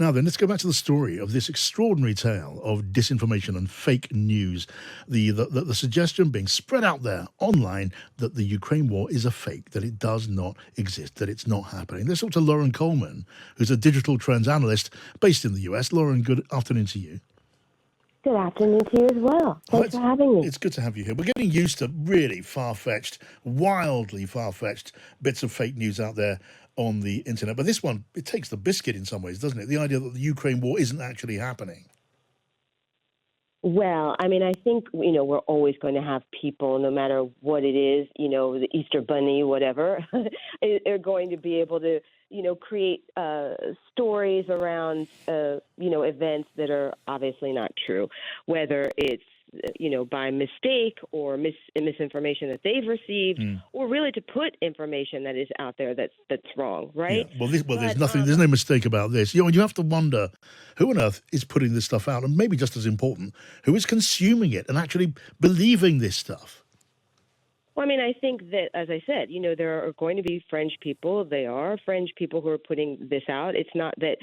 Now then, let's go back to the story of this extraordinary tale of disinformation and fake news. The suggestion being spread out there online that the Ukraine war is a fake, that it does not exist, that it's not happening. Let's talk to Lauren Coleman, who's a Digital Trends Analyst based in the US. Lauren, good afternoon to you. Good afternoon to you as well. Thanks for having me. It's good to have you here. We're getting used to really far-fetched, wildly far-fetched bits of fake news out there on the internet. But this one, it takes the biscuit in some ways, doesn't it? The idea that the Ukraine war isn't actually happening. Well, I mean, I think, we're always going to have people, no matter what it is, the Easter Bunny, whatever, are going to be able to, create stories around, events that are obviously not true, whether it's, by mistake or misinformation that they've received, or really to put information that is out there that's wrong, right? Yeah. There's no mistake about this. And you have to wonder who on earth is putting this stuff out, and maybe just as important, who is consuming it and actually believing this stuff. Well, I mean, I think that, as I said, there are going to be fringe people. They are fringe people who are putting this out. It's not that,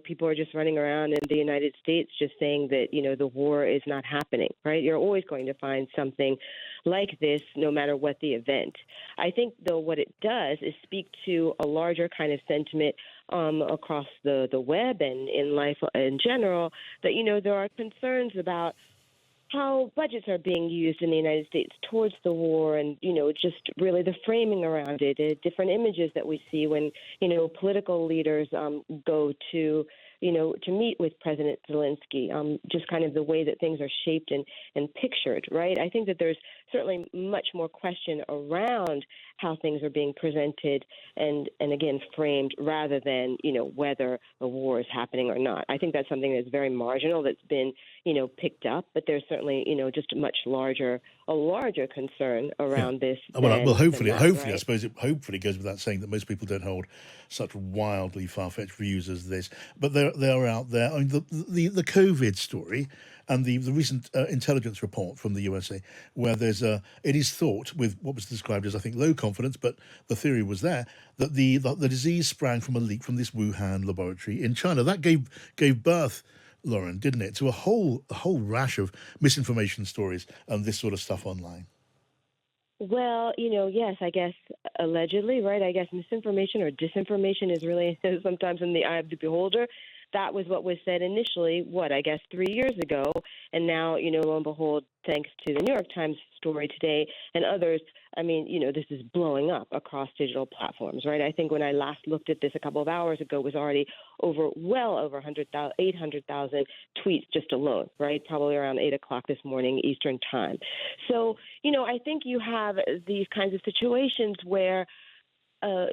people are just running around in the United States just saying that, the war is not happening, right? You're always going to find something like this, no matter what the event. I think, though, what it does is speak to a larger kind of sentiment across the web and in life in general that, there are concerns about how budgets are being used in the United States towards the war and, just really the framing around it, different images that we see when, political leaders go to meet with President Zelensky, just kind of the way that things are shaped and pictured, right? I think that there's certainly much more question around how things are being presented and again, framed rather than, whether a war is happening or not. I think that's something that's very marginal that's been, picked up, but there's certainly, just a larger concern around this. Hopefully, right? I suppose it hopefully goes without saying that most people don't hold such wildly far-fetched views as this, but they're out there. I mean, the COVID story and the recent intelligence report from the USA, where there's it is thought, with what was described as, I think, low confidence, but the theory was there, that the disease sprang from a leak from this Wuhan laboratory in China. That gave birth, Lauren, didn't it, to a whole rash of misinformation stories and this sort of stuff online. Well, yes, I guess allegedly, right? I guess misinformation or disinformation is really sometimes in the eye of the beholder. That was what was said initially, 3 years ago. And now, lo and behold, thanks to the New York Times story today and others, I mean, this is blowing up across digital platforms, right? I think when I last looked at this a couple of hours ago, it was already well over 800,000 tweets just alone, right? Probably around 8 o'clock this morning Eastern time. So, I think you have these kinds of situations where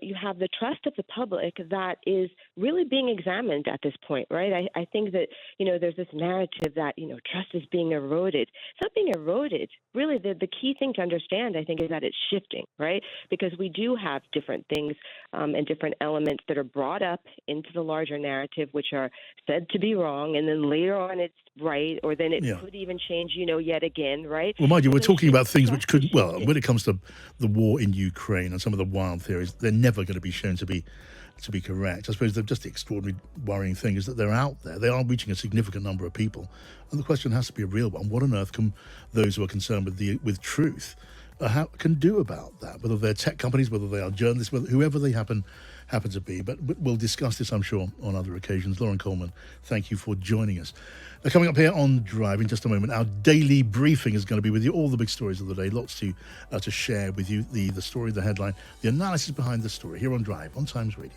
you have the trust of the public that is really being examined at this point, right? I think that, there's this narrative that, trust is being eroded. It's not being eroded. Really, the key thing to understand, I think, is that it's shifting, right? Because we do have different things and different elements that are brought up into the larger narrative, which are said to be wrong, and then later on it's right, or then it could even change, yet again, right? Well, mind you, we're talking about things which could, when it comes to the war in Ukraine and some of the wild theories, they're never going to be shown to be correct. I suppose just the extraordinary worrying thing is that they're out there. They are reaching a significant number of people. And the question has to be a real one. What on earth can those who are concerned with truth can do about that? Whether they're tech companies, whether they are journalists, whoever they happen to be. But we'll discuss this, I'm sure, on other occasions. Lauren Coleman, thank you for joining us. Coming up here on Drive in just a moment, our daily briefing is going to be with you, all the big stories of the day, lots to share with you, the story, the headline, the analysis behind the story, here on Drive on Times Radio.